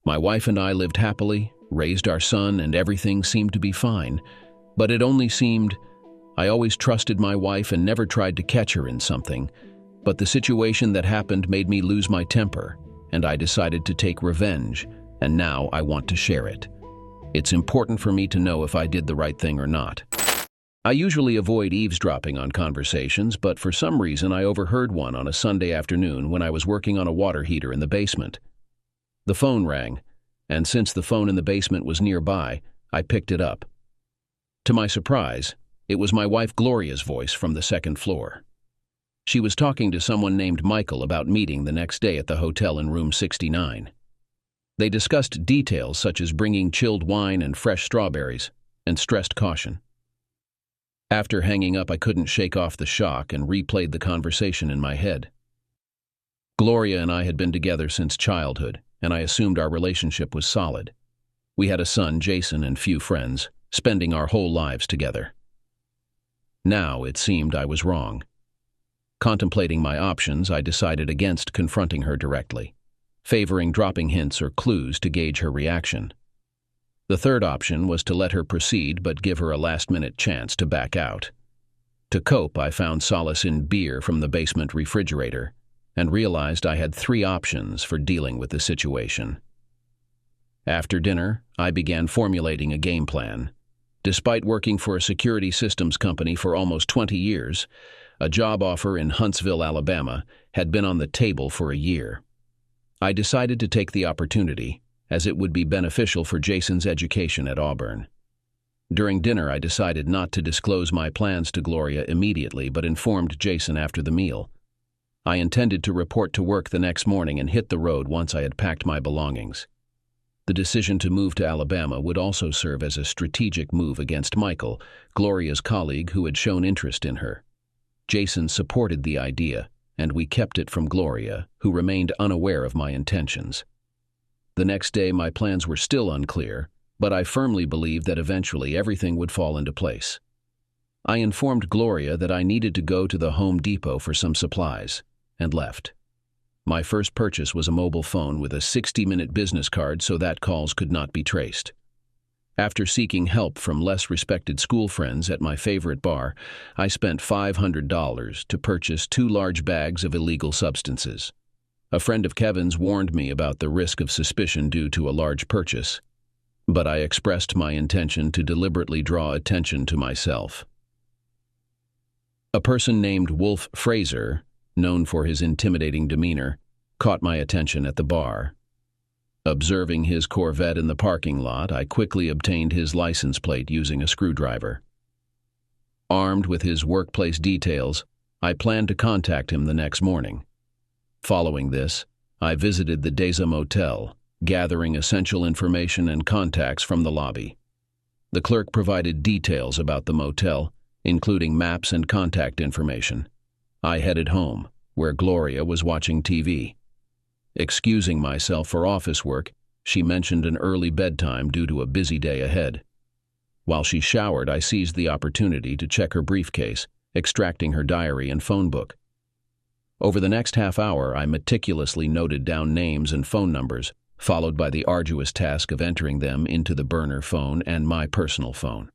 My wife and I lived happily, raised our son, and everything seemed to be fine. But it only seemed. I always trusted my wife and never tried to catch her in something. But the situation that happened made me lose my temper, and I decided to take revenge, and now I want to share it. It's important for me to know if I did the right thing or not. I usually avoid eavesdropping on conversations, but for some reason I overheard one on a Sunday afternoon when I was working on a water heater in the basement. The phone rang, and since the phone in the basement was nearby, I picked it up. To my surprise, it was my wife Gloria's voice from the second floor. She was talking to someone named Michael about meeting the next day at the hotel in room 69. They discussed details such as bringing chilled wine and fresh strawberries, and stressed caution. After hanging up, I couldn't shake off the shock and replayed the conversation in my head. Gloria and I had been together since childhood, and I assumed our relationship was solid. We had a son, Jason, and few friends, spending our whole lives together. Now it seemed I was wrong. Contemplating my options, I decided against confronting her directly, favoring dropping hints or clues to gauge her reaction. The third option was to let her proceed but give her a last-minute chance to back out. To cope, I found solace in beer from the basement refrigerator and realized I had 3 options for dealing with the situation. After dinner, I began formulating a game plan. Despite working for a security systems company for almost 20 years, a job offer in Huntsville, Alabama, had been on the table for a year. I decided to take the opportunity, as it would be beneficial for Jason's education at Auburn. During dinner, I decided not to disclose my plans to Gloria immediately, but informed Jason after the meal. I intended to report to work the next morning and hit the road once I had packed my belongings. The decision to move to Alabama would also serve as a strategic move against Michael, Gloria's colleague who had shown interest in her. Jason supported the idea, and we kept it from Gloria, who remained unaware of my intentions. The next day, my plans were still unclear, but I firmly believed that eventually everything would fall into place. I informed Gloria that I needed to go to the Home Depot for some supplies, and left. My first purchase was a mobile phone with a 60-minute business card so that calls could not be traced. After seeking help from less respected school friends at my favorite bar, I spent $500 to purchase 2 large bags of illegal substances. A friend of Kevin's warned me about the risk of suspicion due to a large purchase, but I expressed my intention to deliberately draw attention to myself. A person named Wolf Fraser, known for his intimidating demeanor, caught my attention at the bar. Observing his Corvette in the parking lot, I quickly obtained his license plate using a screwdriver. Armed with his workplace details, I planned to contact him the next morning. Following this, I visited the Deza Motel, gathering essential information and contacts from the lobby. The clerk provided details about the motel, including maps and contact information. I headed home, where Gloria was watching TV. Excusing myself for office work, she mentioned an early bedtime due to a busy day ahead. While she showered, I seized the opportunity to check her briefcase, extracting her diary and phone book. Over the next half hour, I meticulously noted down names and phone numbers, followed by the arduous task of entering them into the burner phone and my personal phone.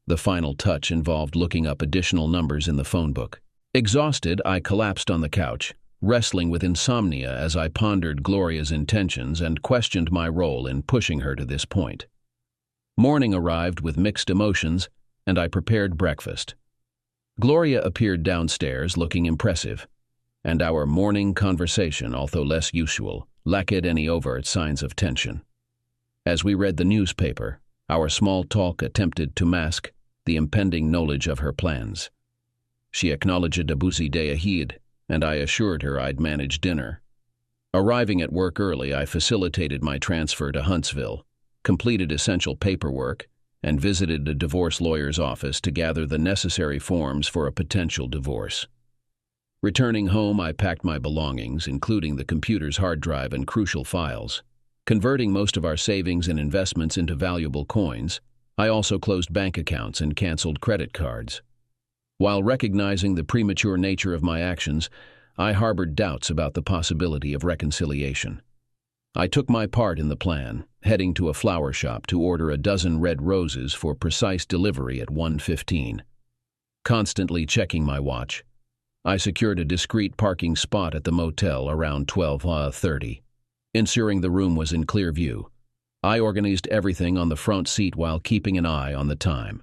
The final touch involved looking up additional numbers in the phone book. Exhausted, I collapsed on the couch, wrestling with insomnia as I pondered Gloria's intentions and questioned my role in pushing her to this point. Morning arrived with mixed emotions, and I prepared breakfast. Gloria appeared downstairs looking impressive, and our morning conversation, although less usual, lacked any overt signs of tension. As we read the newspaper, our small talk attempted to mask the impending knowledge of her plans. She acknowledged a busy day ahead, and I assured her I'd manage dinner. Arriving at work early, I facilitated my transfer to Huntsville, completed essential paperwork, and visited a divorce lawyer's office to gather the necessary forms for a potential divorce. Returning home, I packed my belongings, including the computer's hard drive and crucial files. Converting most of our savings and investments into valuable coins, I also closed bank accounts and canceled credit cards. While recognizing the premature nature of my actions, I harbored doubts about the possibility of reconciliation. I took my part in the plan, heading to a flower shop to order a dozen red roses for precise delivery at 1:15. Constantly checking my watch, I secured a discreet parking spot at the motel around 12:30. Ensuring the room was in clear view, I organized everything on the front seat while keeping an eye on the time.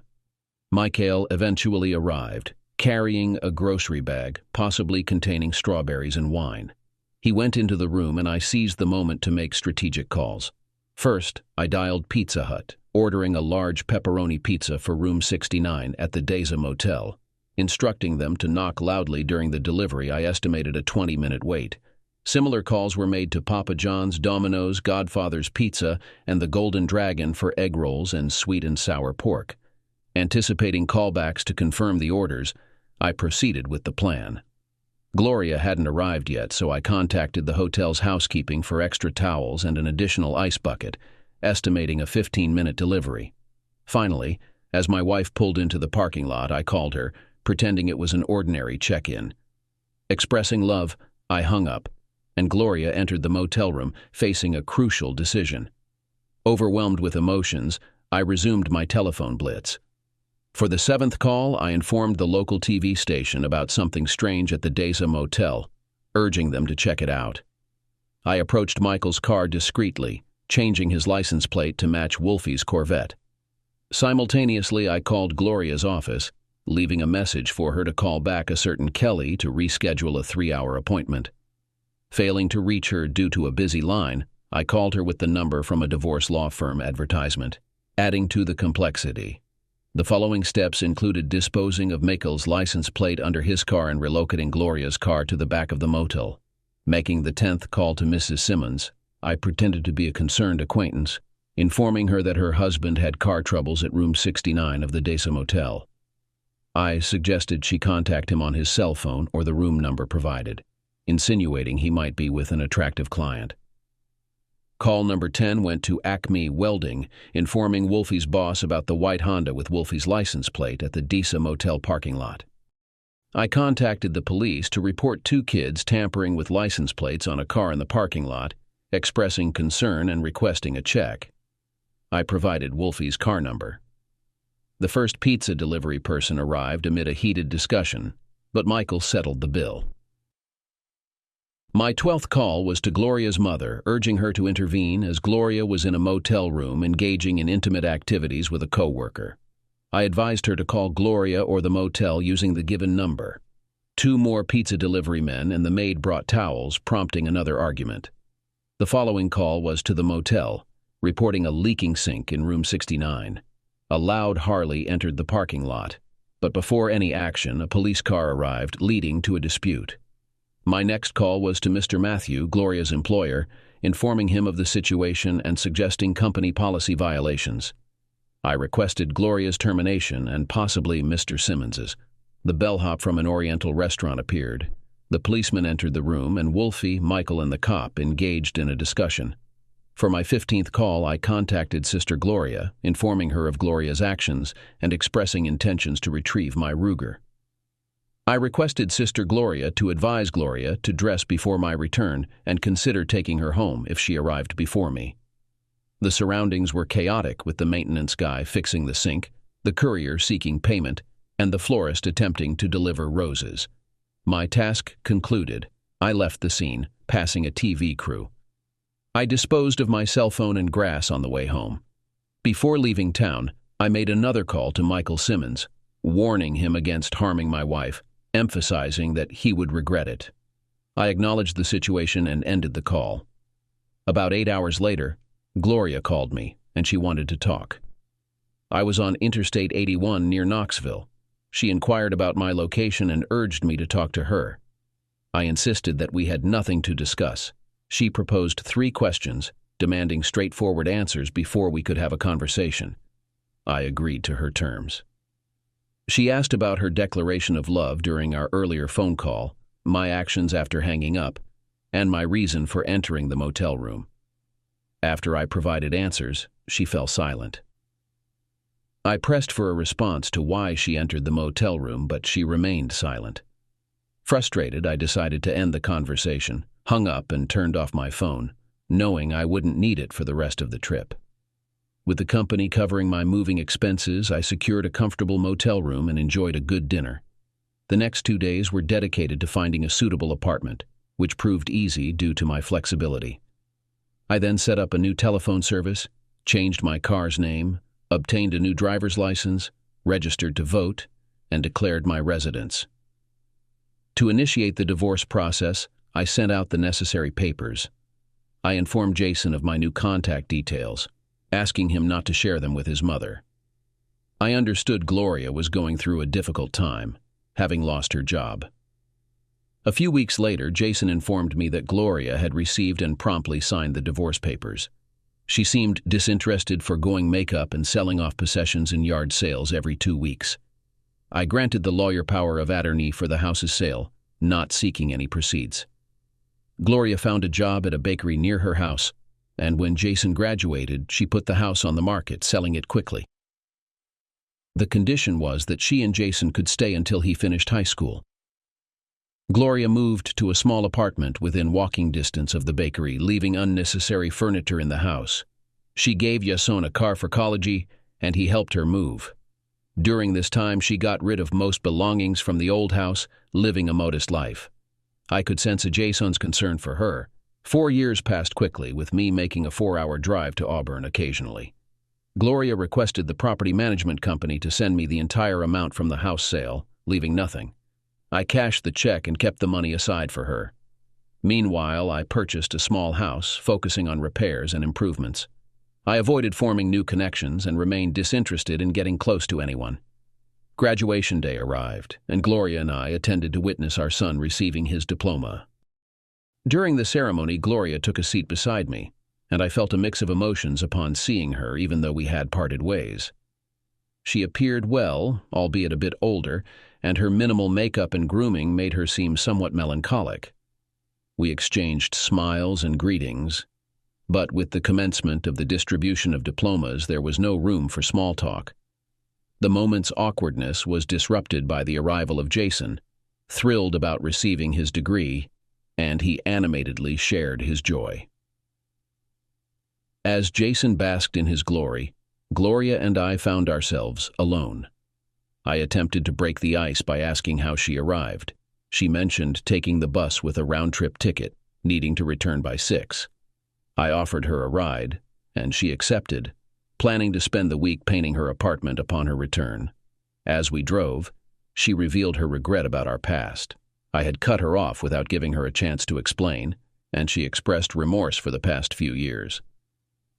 Michael eventually arrived, carrying a grocery bag, possibly containing strawberries and wine. He went into the room and I seized the moment to make strategic calls. First, I dialed Pizza Hut, ordering a large pepperoni pizza for room 69 at the Deza Motel. Instructing them to knock loudly during the delivery, I estimated a 20-minute wait. Similar calls were made to Papa John's, Domino's, Godfather's Pizza, and the Golden Dragon for egg rolls and sweet and sour pork. Anticipating callbacks to confirm the orders, I proceeded with the plan. Gloria hadn't arrived yet, so I contacted the hotel's housekeeping for extra towels and an additional ice bucket, estimating a 15-minute delivery. Finally, as my wife pulled into the parking lot, I called her, pretending it was an ordinary check-in. Expressing love, I hung up, and Gloria entered the motel room, facing a crucial decision. Overwhelmed with emotions, I resumed my telephone blitz. For the 7th call, I informed the local TV station about something strange at the Deza Motel, urging them to check it out. I approached Michael's car discreetly, changing his license plate to match Wolfie's Corvette. Simultaneously, I called Gloria's office, leaving a message for her to call back a certain Kelly to reschedule a 3-hour appointment. Failing to reach her due to a busy line, I called her with the number from a divorce law firm advertisement, adding to the complexity. The following steps included disposing of Michael's license plate under his car and relocating Gloria's car to the back of the motel. Making the 10th call to Mrs. Simmons, I pretended to be a concerned acquaintance, informing her that her husband had car troubles at room 69 of the Deza Motel. I suggested she contact him on his cell phone or the room number provided, insinuating he might be with an attractive client. Call number 10 went to Acme Welding, informing Wolfie's boss about the white Honda with Wolfie's license plate at the Deza Motel parking lot. I contacted the police to report 2 kids tampering with license plates on a car in the parking lot, expressing concern and requesting a check. I provided Wolfie's car number. The first pizza delivery person arrived amid a heated discussion, but Michael settled the bill. My 12th call was to Gloria's mother, urging her to intervene as Gloria was in a motel room engaging in intimate activities with a co-worker. I advised her to call Gloria or the motel using the given number. 2 more pizza delivery men and the maid brought towels, prompting another argument. The following call was to the motel, reporting a leaking sink in room 69. A loud Harley entered the parking lot, but before any action, a police car arrived, leading to a dispute. My next call was to Mr. Matthew, Gloria's employer, informing him of the situation and suggesting company policy violations. I requested Gloria's termination and possibly Mr. Simmons's. The bellhop from an Oriental restaurant appeared. The policeman entered the room, and Wolfie, Michael, and the cop engaged in a discussion. For my 15th call, I contacted Sister Gloria, informing her of Gloria's actions and expressing intentions to retrieve my Ruger. I requested Sister Gloria to advise Gloria to dress before my return and consider taking her home if she arrived before me. The surroundings were chaotic, with the maintenance guy fixing the sink, the courier seeking payment, and the florist attempting to deliver roses. My task concluded, I left the scene, passing a TV crew. I disposed of my cell phone and grass on the way home. Before leaving town, I made another call to Michael Simmons, warning him against harming my wife, emphasizing that he would regret it. I acknowledged the situation and ended the call. About 8 hours later, Gloria called me, and she wanted to talk. I was on Interstate 81 near Knoxville. She inquired about my location and urged me to talk to her. I insisted that we had nothing to discuss. She proposed 3 questions, demanding straightforward answers before we could have a conversation. I agreed to her terms. She asked about her declaration of love during our earlier phone call, my actions after hanging up, and my reason for entering the motel room. After I provided answers, she fell silent. I pressed for a response to why she entered the motel room, but she remained silent. Frustrated, I decided to end the conversation, hung up and turned off my phone, knowing I wouldn't need it for the rest of the trip. With the company covering my moving expenses, I secured a comfortable motel room and enjoyed a good dinner. The next 2 days were dedicated to finding a suitable apartment, which proved easy due to my flexibility. I then set up a new telephone service, changed my car's name, obtained a new driver's license, registered to vote, and declared my residence. To initiate the divorce process, I sent out the necessary papers. I informed Jason of my new contact details, asking him not to share them with his mother. I understood Gloria was going through a difficult time, having lost her job. A few weeks later, Jason informed me that Gloria had received and promptly signed the divorce papers. She seemed disinterested, forgoing makeup and selling off possessions in yard sales every 2 weeks. I granted the lawyer power of attorney for the house's sale, not seeking any proceeds. Gloria found a job at a bakery near her house, and when Jason graduated, she put the house on the market, selling it quickly. The condition was that she and Jason could stay until he finished high school. Gloria moved to a small apartment within walking distance of the bakery, leaving unnecessary furniture in the house. She gave Jason a car for college, and he helped her move. During this time, she got rid of most belongings from the old house, living a modest life. I could sense Jason's concern for her. 4 years passed quickly, with me making a 4-hour drive to Auburn occasionally. Gloria requested the property management company to send me the entire amount from the house sale, leaving nothing. I cashed the check and kept the money aside for her. Meanwhile, I purchased a small house, focusing on repairs and improvements. I avoided forming new connections and remained disinterested in getting close to anyone. Graduation day arrived, and Gloria and I attended to witness our son receiving his diploma. During the ceremony, Gloria took a seat beside me, and I felt a mix of emotions upon seeing her, even though we had parted ways. She appeared well, albeit a bit older, and her minimal makeup and grooming made her seem somewhat melancholic. We exchanged smiles and greetings, but with the commencement of the distribution of diplomas, there was no room for small talk. The moment's awkwardness was disrupted by the arrival of Jason, thrilled about receiving his degree, and he animatedly shared his joy. As Jason basked in his glory, Gloria and I found ourselves alone. I attempted to break the ice by asking how she arrived. She mentioned taking the bus with a round-trip ticket, needing to return by 6. I offered her a ride, and she accepted, planning to spend the week painting her apartment upon her return. As we drove, she revealed her regret about our past. I had cut her off without giving her a chance to explain, and she expressed remorse for the past few years.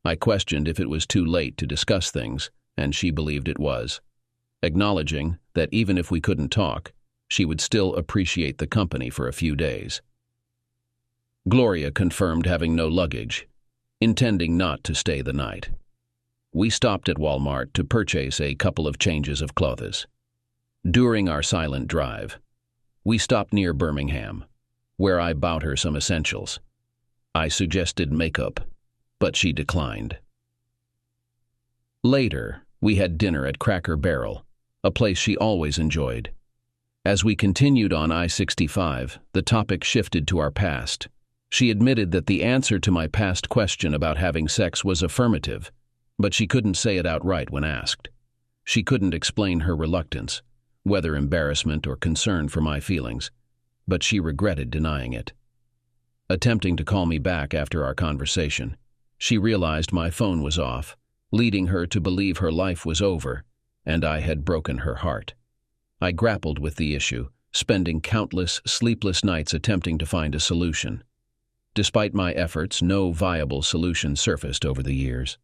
I questioned if it was too late to discuss things, and she believed it was, acknowledging that even if we couldn't talk, she would still appreciate the company for a few days. Gloria confirmed having no luggage, intending not to stay the night. We stopped at Walmart to purchase a couple of changes of clothes. During our silent drive, we stopped near Birmingham, where I bought her some essentials. I suggested makeup, but she declined. Later, we had dinner at Cracker Barrel, a place she always enjoyed. As we continued on I-65, the topic shifted to our past. She admitted that the answer to my past question about having sex was affirmative, but she couldn't say it outright when asked. She couldn't explain her reluctance, whether embarrassment or concern for my feelings, but she regretted denying it. Attempting to call me back after our conversation, she realized my phone was off, leading her to believe her life was over, and I had broken her heart. I grappled with the issue, spending countless sleepless nights attempting to find a solution. Despite my efforts, no viable solution surfaced over the years.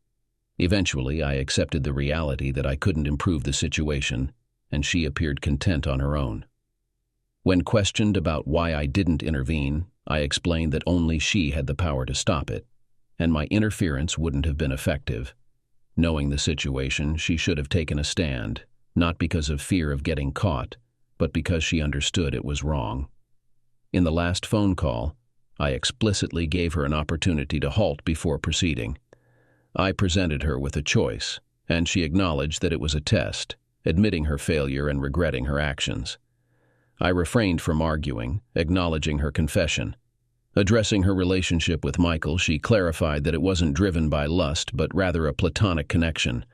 Eventually, I accepted the reality that I couldn't improve the situation, and she appeared content on her own. When questioned about why I didn't intervene, I explained that only she had the power to stop it, and my interference wouldn't have been effective. Knowing the situation, she should have taken a stand, not because of fear of getting caught, but because she understood it was wrong. In the last phone call, I explicitly gave her an opportunity to halt before proceeding. I presented her with a choice, and she acknowledged that it was a test, admitting her failure and regretting her actions. I refrained from arguing, acknowledging her confession. Addressing her relationship with Michael, she clarified that it wasn't driven by lust, but rather a platonic connection.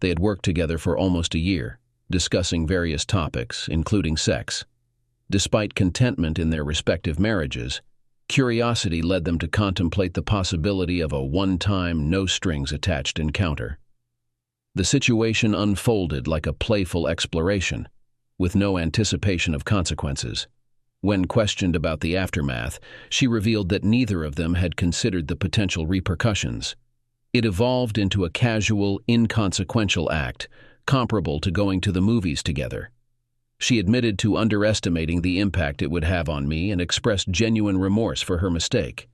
They had worked together for almost a year, discussing various topics, including sex. Despite contentment in their respective marriages, curiosity led them to contemplate the possibility of a one-time, no-strings-attached encounter. The situation unfolded like a playful exploration, with no anticipation of consequences. When questioned about the aftermath, she revealed that neither of them had considered the potential repercussions. It evolved into a casual, inconsequential act, comparable to going to the movies together. She admitted to underestimating the impact it would have on me and expressed genuine remorse for her mistake.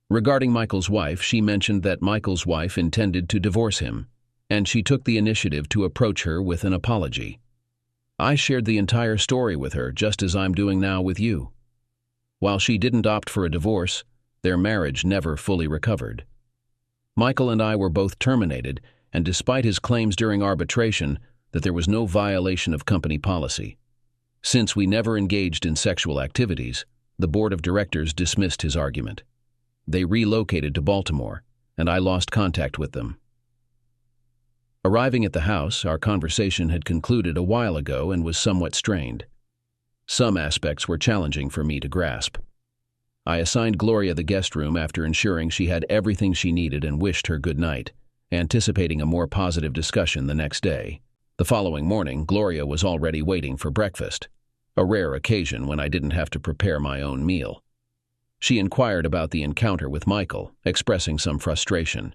Regarding Michael's wife, she mentioned that Michael's wife intended to divorce him, and she took the initiative to approach her with an apology. I shared the entire story with her, just as I'm doing now with you. While she didn't opt for a divorce, their marriage never fully recovered. Michael and I were both terminated, and despite his claims during arbitration that there was no violation of company policy. Since we never engaged in sexual activities, the board of directors dismissed his argument. They relocated to Baltimore, and I lost contact with them. Arriving at the house, our conversation had concluded a while ago and was somewhat strained. Some aspects were challenging for me to grasp. I assigned Gloria the guest room after ensuring she had everything she needed and wished her good night, anticipating a more positive discussion the next day. The following morning, Gloria was already waiting for breakfast, a rare occasion when I didn't have to prepare my own meal. She inquired about the encounter with Michael, expressing some frustration.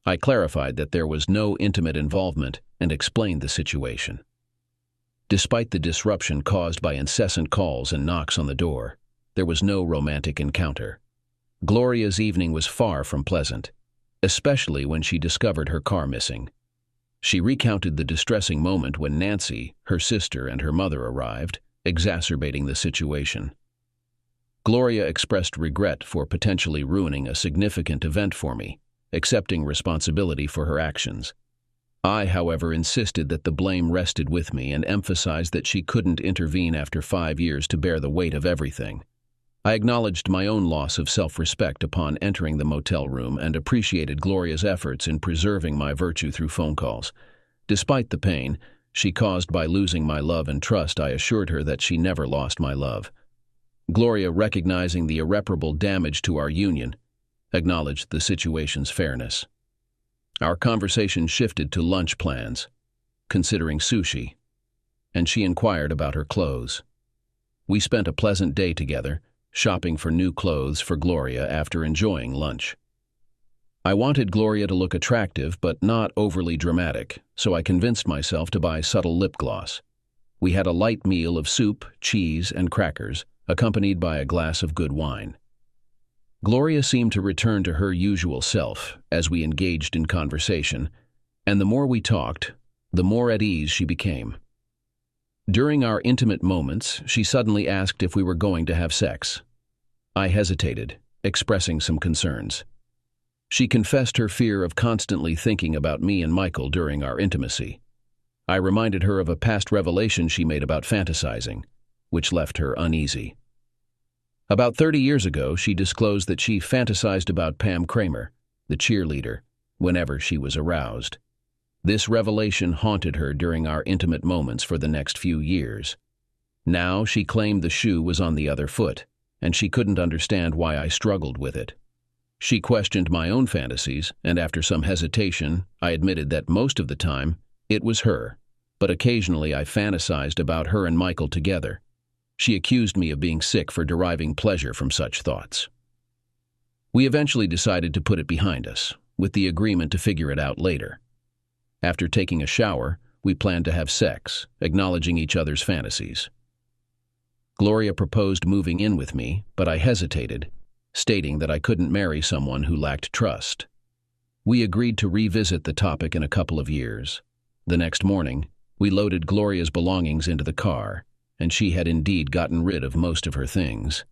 I clarified that there was no intimate involvement and explained the situation. Despite the disruption caused by incessant calls and knocks on the door, there was no romantic encounter. Gloria's evening was far from pleasant, especially when she discovered her car missing. She recounted the distressing moment when Nancy, her sister, and her mother arrived, exacerbating the situation. Gloria expressed regret for potentially ruining a significant event for me, accepting responsibility for her actions. I, however, insisted that the blame rested with me and emphasized that she couldn't intervene after 5 years to bear the weight of everything. I acknowledged my own loss of self-respect upon entering the motel room and appreciated Gloria's efforts in preserving my virtue through phone calls. Despite the pain she caused by losing my love and trust, I assured her that she never lost my love. Gloria, recognizing the irreparable damage to our union, acknowledged the situation's fairness. Our conversation shifted to lunch plans, considering sushi, and she inquired about her clothes. We spent a pleasant day together, shopping for new clothes for Gloria after enjoying lunch. I wanted Gloria to look attractive but not overly dramatic, so I convinced myself to buy subtle lip gloss. We had a light meal of soup, cheese, and crackers, accompanied by a glass of good wine. Gloria seemed to return to her usual self as we engaged in conversation, and the more we talked, the more at ease she became. During our intimate moments, she suddenly asked if we were going to have sex. I hesitated, expressing some concerns. She confessed her fear of constantly thinking about me and Michael during our intimacy. I reminded her of a past revelation she made about fantasizing, which left her uneasy. About 30 years ago, she disclosed that she fantasized about Pam Kramer, the cheerleader, whenever she was aroused. This revelation haunted her during our intimate moments for the next few years. Now she claimed the shoe was on the other foot, and she couldn't understand why I struggled with it. She questioned my own fantasies, and after some hesitation, I admitted that most of the time, it was her, but occasionally I fantasized about her and Michael together. She accused me of being sick for deriving pleasure from such thoughts. We eventually decided to put it behind us, with the agreement to figure it out later. After taking a shower, we planned to have sex, acknowledging each other's fantasies. Gloria proposed moving in with me, but I hesitated, stating that I couldn't marry someone who lacked trust. We agreed to revisit the topic in a couple of years. The next morning, we loaded Gloria's belongings into the car, and she had indeed gotten rid of most of her things.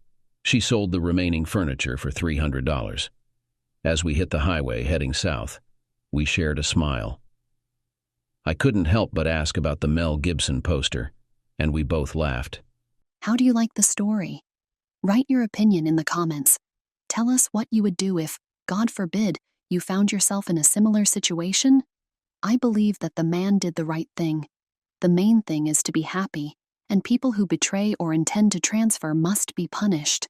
She sold the remaining furniture for $300. As we hit the highway heading south, we shared a smile. I couldn't help but ask about the Mel Gibson poster, and we both laughed. How do you like the story? Write your opinion in the comments. Tell us what you would do if, God forbid, you found yourself in a similar situation. I believe that the man did the right thing. The main thing is to be happy, and people who betray or intend to transfer must be punished.